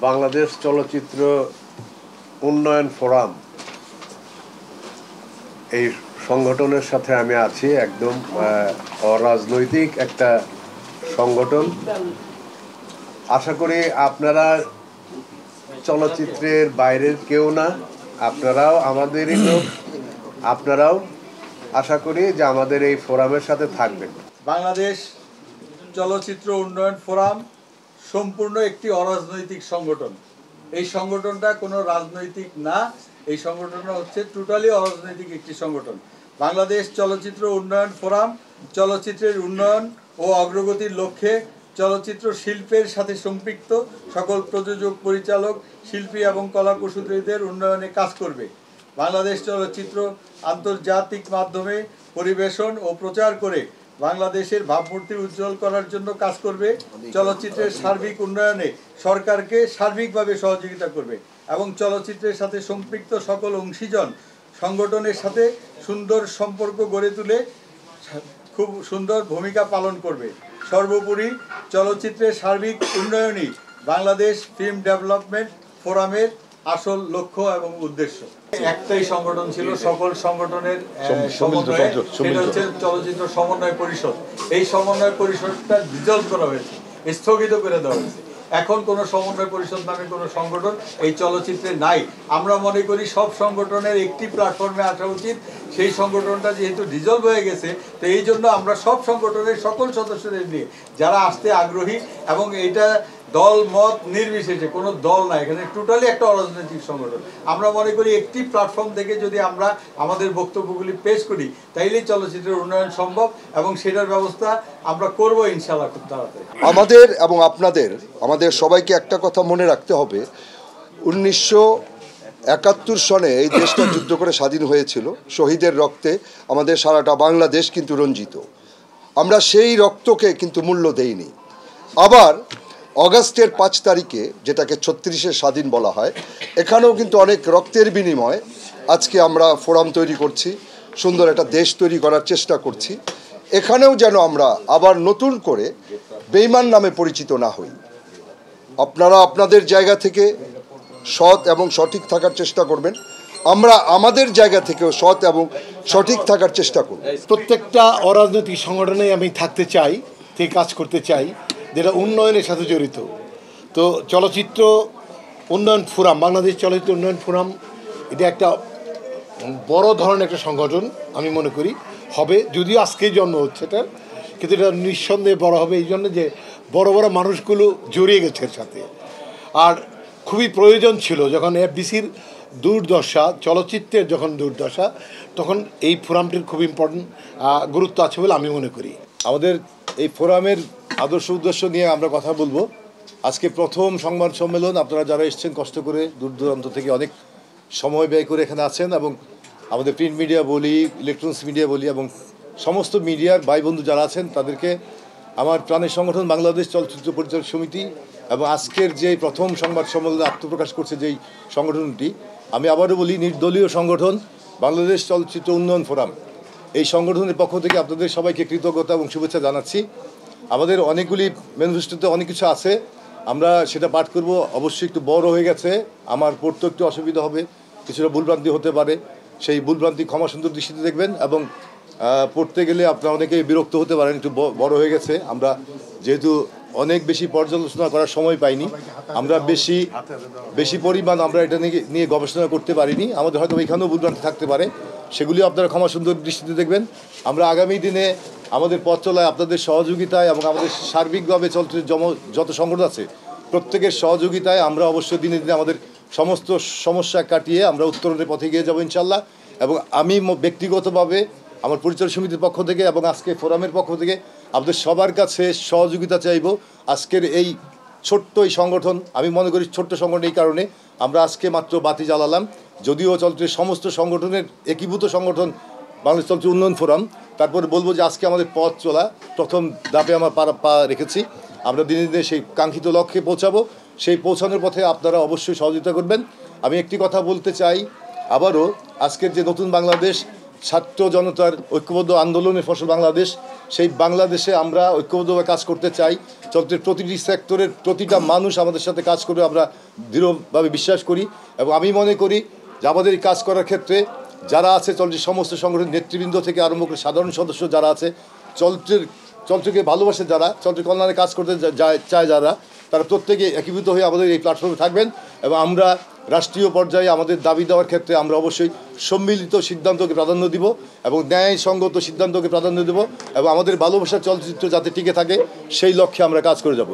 বাংলাদেশ চলচ্চিত্র উন্নয়ন ফোরাম এই সংগঠনের সাথে আমি আছি। একদম অরাজনৈতিক একটা সংগঠন। আশা করি আপনারা চলচ্চিত্রের বাইরের কেউ না, আপনারাও আমাদেরই লোক। আপনারাও আশা করি যে আমাদের এই ফোরামের সাথে থাকবেন। বাংলাদেশ চলচ্চিত্র উন্নয়ন ফোরাম সম্পূর্ণ একটি অরাজনৈতিক সংগঠন। এই সংগঠনটা কোনো রাজনৈতিক না, এই সংগঠনটা হচ্ছে টোটালি অরাজনৈতিক একটি সংগঠন। বাংলাদেশ চলচ্চিত্র উন্নয়ন ফোরাম চলচ্চিত্রের উন্নয়ন ও অগ্রগতির লক্ষ্যে চলচ্চিত্র শিল্পের সাথে সম্পৃক্ত সকল প্রযোজক, পরিচালক, শিল্পী এবং কলাকুশলীদের উন্নয়নে কাজ করবে। বাংলাদেশ চলচ্চিত্র আন্তর্জাতিক মাধ্যমে পরিবেশন ও প্রচার করে বাংলাদেশের ভাবমূর্তি উজ্জ্বল করার জন্য কাজ করবে। চলচ্চিত্রের সার্বিক উন্নয়নে সরকারকে সার্বিকভাবে সহযোগিতা করবে এবং চলচ্চিত্রের সাথে সম্পৃক্ত সকল অংশীজন সংগঠনের সাথে সুন্দর সম্পর্ক গড়ে তুলে খুব সুন্দর ভূমিকা পালন করবে। সর্বোপরি চলচ্চিত্রের সার্বিক উন্নয়নই বাংলাদেশ ফিল্ম ডেভেলপমেন্ট ফোরামের আসল লক্ষ্য এবং উদ্দেশ্য। একটাই সংগঠন ছিল সকল সংগঠনের সমন্বয়ে, সেটা হচ্ছে চলচ্চিত্র সমন্বয় পরিষদ। এই সমন্বয় পরিষদটা ডিজলভ করা হয়েছে, স্থগিত করে দেওয়া হয়েছে। এখন কোনো সমন্বয় পরিষদ নামে কোনো সংগঠন এই চলচ্চিত্রে নাই। আমরা মনে করি সব সংগঠনের একটি প্ল্যাটফর্মে আসা উচিত। সেই সংগঠনটা যেহেতু ডিজলভ হয়ে গেছে, তো এই জন্য আমরা সব সংগঠনের সকল সদস্যদের নিয়ে যারা আসতে আগ্রহী, এবং এইটা দল মত নির্বিশেষে, কোনো দল নাই এখানে, টোটালি একটা অরাজনৈতিক সংগঠন। আমরা মনে করি একটি প্ল্যাটফর্ম থেকে যদি আমরা আমাদের বক্তব্যগুলি পেশ করি, তাইলেই চলচ্চিত্রের উন্নয়ন সম্ভব, এবং সেটার ব্যবস্থা আমরা করবো ইনশাআল্লাহ খুব তাড়াতাড়ি। আমাদের এবং আমাদের সবাইকে একটা কথা মনে রাখতে হবে, 1971 সনে এই দেশটা যুদ্ধ করে স্বাধীন হয়েছিল। শহীদের রক্তে আমাদের সারাটা বাংলাদেশ কিন্তু রঞ্জিত। আমরা সেই রক্তকে কিন্তু মূল্য দেইনি। আবার অগাস্টের 5 তারিখে, যেটাকে 36-এর স্বাধীন বলা হয়, এখানেও কিন্তু অনেক রক্তের বিনিময়ে আজকে আমরা ফোরাম তৈরি করছি, সুন্দর একটা দেশ তৈরি করার চেষ্টা করছি। এখানেও যেন আমরা আবার নতুন করে বেঈমান নামে পরিচিত না হই। আপনারা আপনাদের জায়গা থেকে সৎ এবং সঠিক থাকার চেষ্টা করবেন, আমরা আমাদের জায়গা থেকেও সৎ এবং সঠিক থাকার চেষ্টা করব। প্রত্যেকটা অরাজনৈতিক সংগঠনে আমি থাকতে চাই, থেকে কাজ করতে চাই, যেটা উন্নয়নের সাথে জড়িত। তো চলচ্চিত্র উন্নয়ন ফোরাম, বাংলাদেশ চলচ্চিত্র উন্নয়ন ফোরাম, এটা একটা বড় ধরনের একটা সংগঠন আমি মনে করি হবে। যদিও আজকেই জন্ম হচ্ছে এটা, কিন্তু এটা নিঃসন্দেহে বড় হবে, এই জন্য যে বড় বড় মানুষগুলো জড়িয়ে গেছে এর সাথে। আর খুবই প্রয়োজন ছিল, যখন এফডিসির দুর্দশা, চলচ্চিত্রের যখন দুর্দশা, তখন এই ফোরামটির খুব ইম্পর্টেন্ট গুরুত্ব আছে বলে আমি মনে করি। আমাদের এই ফোরামের আদর্শ উদ্দেশ্য নিয়ে আমরা কথা বলবো। আজকে প্রথম সংবাদ সম্মেলন, আপনারা যারা এসেছেন কষ্ট করে দূর দূরান্ত থেকে অনেক সময় ব্যয় করে এখানে আছেন, এবং আমাদের প্রিন্ট মিডিয়া বলি, ইলেকট্রনিক্স মিডিয়া বলি, এবং সমস্ত মিডিয়ার ভাই বন্ধু যারা আছেন, তাদেরকে আমার প্রাণের সংগঠন বাংলাদেশ চলচ্চিত্র পরিচালক সমিতি এবং আজকের যে প্রথম সংবাদ সম্মেলনে আত্মপ্রকাশ করছে যেই সংগঠনটি, আমি আবারও বলি, নির্দলীয় সংগঠন বাংলাদেশ চলচ্চিত্র উন্নয়ন ফোরাম, এই সংগঠনের পক্ষ থেকে আপনাদের সবাইকে কৃতজ্ঞতা এবং শুভেচ্ছা জানাচ্ছি। আমাদের অনেকগুলি ম্যানিফেস্টোতে অনেক কিছু আছে, আমরা সেটা পাঠ করব। অবশ্যই একটু বড় হয়ে গেছে, আমার পড়তে একটু অসুবিধা হবে, কিছুটা ভুলভ্রান্তি হতে পারে, সেই ভুলভ্রান্তি ক্ষমা সুন্দর দৃষ্টিতে দেখবেন। এবং পড়তে গেলে আপনারা অনেকেই বিরক্ত হতে পারেন, একটু বড় হয়ে গেছে। আমরা যেহেতু অনেক বেশি পর্যালোচনা করার সময় পাইনি, আমরা বেশি পরিমাণ আমরা এটা নিয়ে গবেষণা করতে পারিনি, আমাদের হয়তো এখানেও ভুলভ্রান্তি থাকতে পারে, সেগুলি আপনারা ক্ষমা সুন্দর দৃষ্টিতে দেখবেন। আমরা আগামী দিনে আমাদের পথ চলায় আপনাদের সহযোগিতায় এবং আমাদের সার্বিকভাবে চলচ্চিত্র যত সংগঠন আছে প্রত্যেকের সহযোগিতায় আমরা অবশ্যই দিনে দিনে আমাদের সমস্ত সমস্যা কাটিয়ে আমরা উত্তরণের পথে গিয়ে যাবো ইনশাল্লাহ। এবং আমি ব্যক্তিগতভাবে আমার পরিচালক সমিতির পক্ষ থেকে এবং আজকে ফোরামের পক্ষ থেকে আপনাদের সবার কাছে সহযোগিতা চাইব। আজকের এই ছোট্ট এই সংগঠন, আমি মনে করি ছোট্ট সংগঠন এই কারণে, আমরা আজকে মাত্র বাতি জ্বালালাম, যদিও চলচ্চিত্রের সমস্ত সংগঠনের একীভূত সংগঠন বাংলাদেশ চলচ্চিত্র উন্নয়ন ফোরাম। তারপরে বলবো যে আজকে আমাদের পথ চলা প্রথম ধাপে আমরা পা রেখেছি, আমরা দিনে দিনে সেই কাঙ্ক্ষিত লক্ষ্যে পৌঁছাবো। সেই পৌঁছানোর পথে আপনারা অবশ্যই সহযোগিতা করবেন। আমি একটি কথা বলতে চাই আবারও, আজকের যে নতুন বাংলাদেশ ছাত্র জনতার ঐক্যবদ্ধ আন্দোলনের ফসল বাংলাদেশ, সেই বাংলাদেশে আমরা ঐক্যবদ্ধভাবে কাজ করতে চাই। চলচ্চিত্রের প্রতিটি সেক্টরের প্রতিটা মানুষ আমাদের সাথে কাজ করে আমরা দৃঢ়ভাবে বিশ্বাস করি এবং আমি মনে করি যে আমাদের এই কাজ করার ক্ষেত্রে যারা আছে চলচ্চিত্র সমস্ত সংগঠনের নেতৃবৃন্দ থেকে আরম্ভ করে সাধারণ সদস্য যারা আছে, চলচ্চিত্রকে ভালোবাসে যারা, চলচ্চিত্র কল্যাণে কাজ করতে চায় যারা, তারা প্রত্যেকে একীভূত হয়ে আমাদের এই প্ল্যাটফর্মে থাকবেন এবং আমরা রাষ্ট্রীয় পর্যায়ে আমাদের দাবি দেওয়ার ক্ষেত্রে আমরা অবশ্যই সম্মিলিত সিদ্ধান্তকে প্রাধান্য দিব এবং ন্যায়সঙ্গত সিদ্ধান্তকে প্রাধান্য দেব এবং আমাদের ভালোবাসার চলচ্চিত্র যাতে টিকে থাকে সেই লক্ষ্যে আমরা কাজ করে যাব।